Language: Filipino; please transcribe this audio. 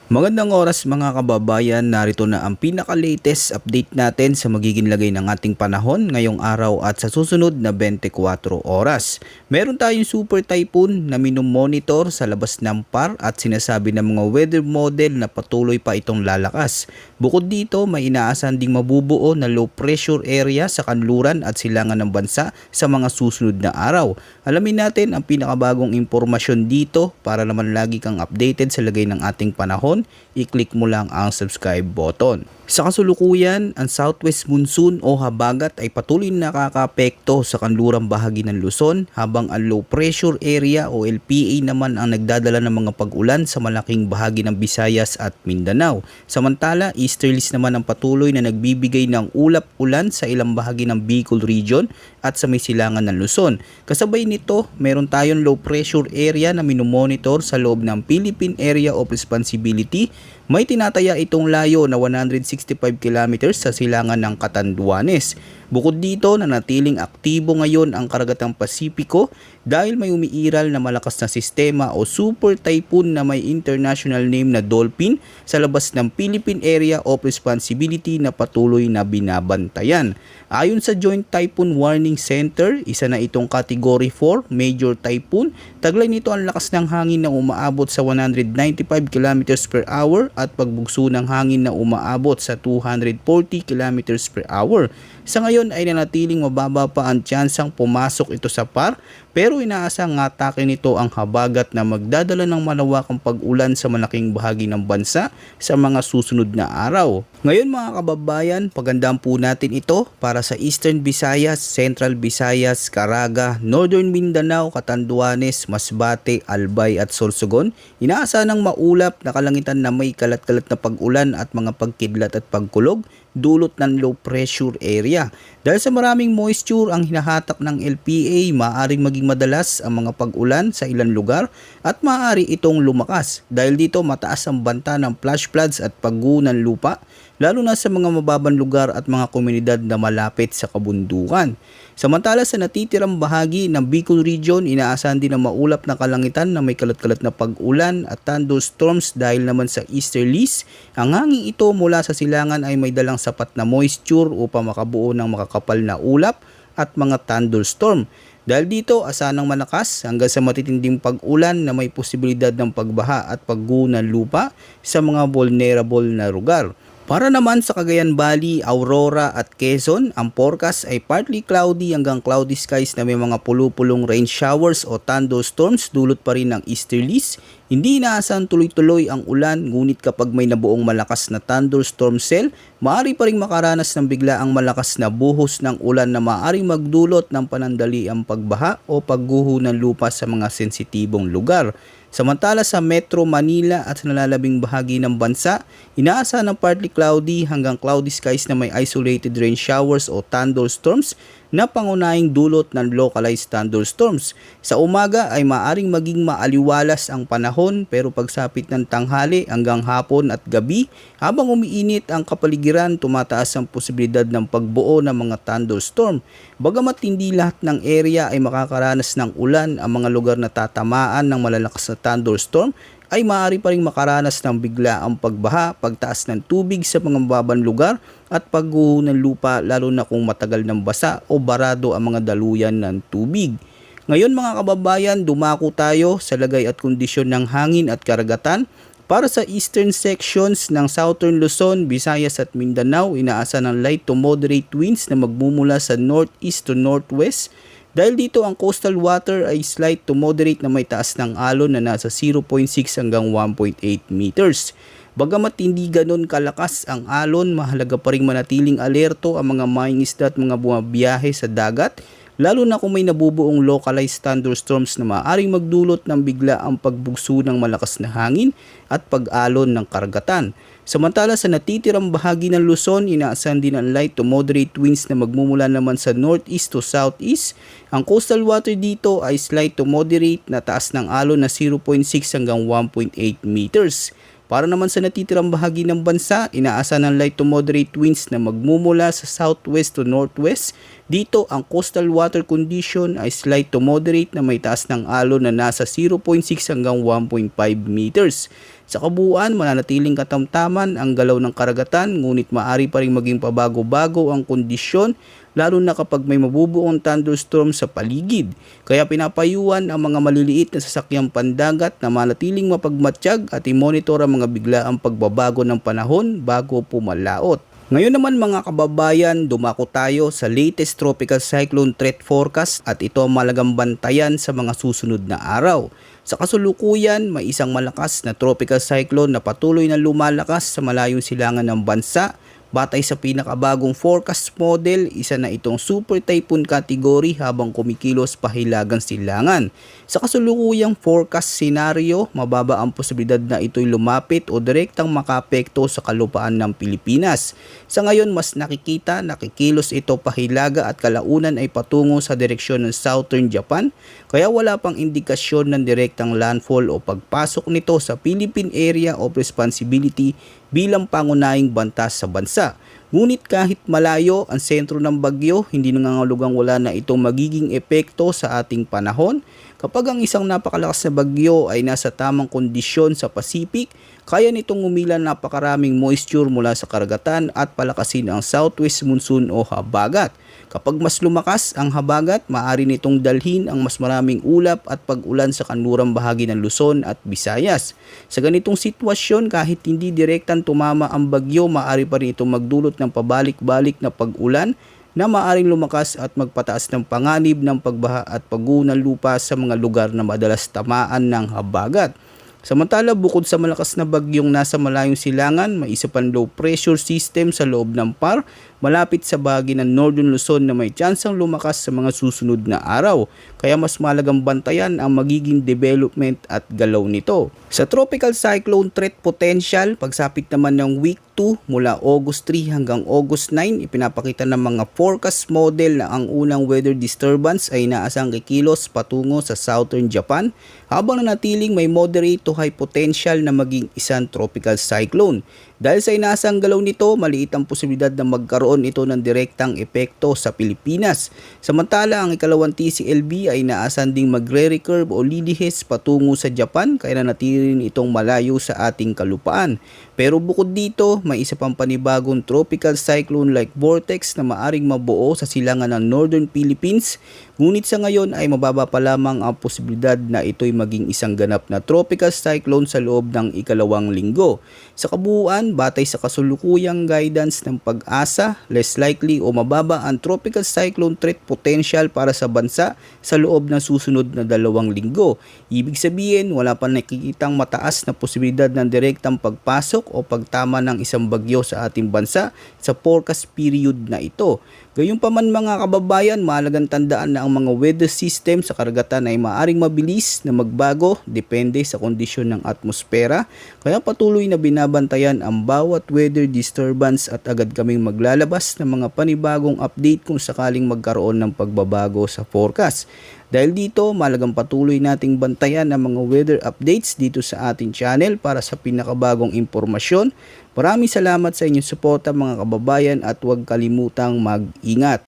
Magandang oras mga kababayan, narito na ang pinaka-latest update natin sa magiging lagay ng ating panahon ngayong araw at sa susunod na 24 oras. Meron tayong super typhoon na minomonitor sa labas ng PAR at sinasabi ng mga weather model na patuloy pa itong lalakas. Bukod dito, may inaasahan ding mabubuo na low pressure area sa kanluran at silangan ng bansa sa mga susunod na araw. Alamin natin ang pinakabagong impormasyon dito para naman lagi kang updated sa lagay ng ating panahon. I-click mo lang ang subscribe button. Sa kasulukuyan, ang southwest monsoon o habagat ay patuloy na nakakaapekto sa kanlurang bahagi ng Luzon habang ang low pressure area o LPA naman ang nagdadala ng mga pag-ulan sa malaking bahagi ng Visayas at Mindanao. Samantala, easterlies naman ang patuloy na nagbibigay ng ulap-ulan sa ilang bahagi ng Bicol region at sa may silangan ng Luzon. Kasabay nito, meron tayong low pressure area na minomonitor sa loob ng Philippine Area of Responsibility. May tinataya itong layo na 165 kilometers sa silangan ng Catanduanes. Bukod dito, nanatiling aktibo ngayon ang karagatang Pasipiko dahil may umiiral na malakas na sistema o super typhoon na may international name na Dolphin sa labas ng Philippine Area of Responsibility na patuloy na binabantayan. Ayon sa Joint Typhoon Warning Center, isa na itong Category 4 Major Typhoon. Taglay nito ang lakas ng hangin na umaabot sa 195 km per hour at pagbugso ng hangin na umaabot sa 240 km per hour. Sa ngayon ay nanatiling mababa pa ang tsansang pumasok ito sa PAR pero inaasang atake nito ang habagat na magdadala ng malawakang pag-ulan sa malaking bahagi ng bansa sa mga susunod na araw. Ngayon mga kababayan, pagandaan po natin ito para sa Eastern Visayas, Central Visayas, Caraga, Northern Mindanao, Catanduanes, Masbate, Albay at Sorsogon. Inaasahan ng maulap na kalangitan na may kalat-kalat na pag-ulan at mga pagkidlat at pagkulog dulot ng low pressure area. Dahil sa maraming moisture ang hinahatak ng LPA, maaaring maging madalas ang mga pag-ulan sa ilang lugar at maaari itong lumakas. Dahil dito mataas ang banta ng flash floods at pagguho ng lupa, lalo na sa mga mababang lugar at mga komunidad na malapit sa kabundukan. Samantala sa natitirang bahagi ng Bicol Region, inaasahan din ang maulap na kalangitan na may kalat-kalat na pag-ulan at thunderstorms dahil naman sa easterlies. Ang hangin ito mula sa silangan ay may dalang sapat na moisture upang makabuo ng makakapal na ulap at mga thunderstorm. Dahil dito, asahan ng malakas hanggang sa matitinding pag-ulan na may posibilidad ng pagbaha at pagguho ng lupa sa mga vulnerable na lugar. Para naman sa Cagayan Valley, Aurora at Quezon, ang forecast ay partly cloudy hanggang cloudy skies na may mga pulupulong rain showers o thunderstorms dulot pa rin ng easterlies. Hindi inaasahan tuloy-tuloy ang ulan, ngunit kapag may nabuong malakas na thunderstorm cell, maaari pa rin makaranas ng biglaang malakas na buhos ng ulan na maaaring magdulot ng panandaliang pagbaha o pagguho ng lupa sa mga sensitibong lugar. Samantala sa Metro Manila at sa nalalabing bahagi ng bansa, inaasahan ng partly cloudy hanggang cloudy skies na may isolated rain showers o thunderstorms na pangunahing dulot ng localized thunderstorms. Sa umaga ay maaring maging maaliwalas ang panahon pero pagsapit ng tanghali hanggang hapon at gabi habang umiinit ang kapaligiran, tumataas ang posibilidad ng pagbuo ng mga thunderstorm. Bagamat hindi lahat ng area ay makakaranas ng ulan, ang mga lugar na tatamaan ng malalakas na thunderstorm ay maaari pa rin makaranas ng biglaang pagbaha, pagtaas ng tubig sa mga mababang lugar at pagguho ng lupa lalo na kung matagal ng basa o barado ang mga daluyan ng tubig. Ngayon mga kababayan, dumako tayo sa lagay at kondisyon ng hangin at karagatan. Para sa eastern sections ng Southern Luzon, Visayas at Mindanao, inaasahan ng light to moderate winds na magmumula sa northeast to northwest. Dahil dito ang coastal water ay slight to moderate na may taas ng alon na nasa 0.6 hanggang 1.8 meters. Bagamat hindi ganon kalakas ang alon, mahalaga pa rin manatiling alerto ang mga mangingisda at mga bumabiyahe sa dagat, lalo na kung may nabubuong localized thunderstorms na maaaring magdulot ng biglaang pagbugso ng malakas na hangin at pag-alon ng karagatan. Samantala sa natitirang bahagi ng Luzon, inaasahan din ang light to moderate winds na magmumula naman sa northeast to southeast. Ang coastal water dito ay slight to moderate na taas ng alon na 0.6 hanggang 1.8 meters. Para naman sa natitirang bahagi ng bansa, inaasahan ng light to moderate winds na magmumula sa southwest to northwest. Dito ang coastal water condition ay slight to moderate na may taas ng alon na nasa 0.6 hanggang 1.5 meters. Sa kabuuan, mananatiling katamtaman ang galaw ng karagatan ngunit maaari pa rin maging pabago-bago ang kondisyon lalo na kapag may mabubuong thunderstorm sa paligid. Kaya pinapayuhan ang mga maliliit na sasakyang pandagat na manatiling mapagmatsyag at i-monitor ang mga biglaang pagbabago ng panahon bago pumalaot. Ngayon naman mga kababayan, dumako tayo sa latest tropical cyclone threat forecast at ito ang malagang bantayan sa mga susunod na araw. Sa kasulukuyan, may isang malakas na tropical cyclone na patuloy na lumalakas sa malayong silangan ng bansa. Batay sa pinakabagong forecast model, isa na itong super typhoon category habang kumikilos pahilagang silangan. Sa kasulukuyang forecast scenario, mababa ang posibilidad na ito'y lumapit o direktang makaapekto sa kalupaan ng Pilipinas. Sa ngayon, mas nakikilos ito pahilaga at kalaunan ay patungo sa direksyon ng southern Japan, kaya wala pang indikasyon ng direktang landfall o pagpasok nito sa Philippine Area of Responsibility bilang pangunahing banta sa bansa. Ngunit kahit malayo ang sentro ng bagyo, hindi nangangahulugang wala na itong magiging epekto sa ating panahon. Kapag ang isang napakalakas na bagyo ay nasa tamang kondisyon sa Pacific, kaya nitong umilan napakaraming moisture mula sa karagatan at palakasin ang southwest monsoon o habagat. Kapag mas lumakas ang habagat, maaari nitong dalhin ang mas maraming ulap at pag-ulan sa kanlurang bahagi ng Luzon at Visayas. Sa ganitong sitwasyon, kahit hindi direktang tumama ang bagyo, maaari pa rin itong magdulot ng pabalik-balik na pag-ulan na maaring lumakas at magpataas ng panganib ng pagbaha at pagguho ng lupa sa mga lugar na madalas tamaan ng habagat. Samantala, bukod sa malakas na bagyong nasa malayong silangan, may isa pang low pressure system sa loob ng PAR malapit sa bahagi ng Northern Luzon na may tsansang lumakas sa mga susunod na araw. Kaya mas malagang bantayan ang magiging development at galaw nito. Sa tropical cyclone threat potential, pagsapit naman ng week 2 mula August 3 hanggang August 9, ipinapakita ng mga forecast model na ang unang weather disturbance ay inaasang kikilos patungo sa southern Japan habang nanatiling may moderate to high potential na maging isang tropical cyclone. Dahil sa inaasang galaw nito, maliit ang posibilidad na magkaroon ito ng direktang epekto sa Pilipinas. Samantala, ang ikalawang TCLB ay inaasahan ding magre-recurve o lilihis patungo sa Japan kaya nanatili rin itong malayo sa ating kalupaan. Pero bukod dito, may isa pang panibagong tropical cyclone-like vortex na maaring mabuo sa silangan ng Northern Philippines. Ngunit sa ngayon ay mababa pa lamang ang posibilidad na ito'y maging isang ganap na tropical cyclone sa loob ng ikalawang linggo. Sa kabuuan, batay sa kasulukuyang guidance ng Pag-asa, less likely o mababa ang tropical cyclone threat potential para sa bansa sa loob ng susunod na 2 linggo. Ibig sabihin, wala pa nakikitang mataas na posibilidad ng direktang pagpasok o pagtama ng isang bagyo sa ating bansa sa forecast period na ito. Gayunpaman mga kababayan, mahalagang tandaan na ang mga weather system sa karagatan ay maaring mabilis na magbago depende sa kondisyon ng atmosfera. Kaya patuloy na binabantayan ang bawat weather disturbance at agad kaming maglalabas ng mga panibagong update kung sakaling magkaroon ng pagbabago sa forecast. Dahil dito, mahalagang patuloy nating bantayan ang mga weather updates dito sa ating channel para sa pinakabagong impormasyon. Maraming salamat sa inyong suporta mga kababayan at huwag kalimutang mag-ingat.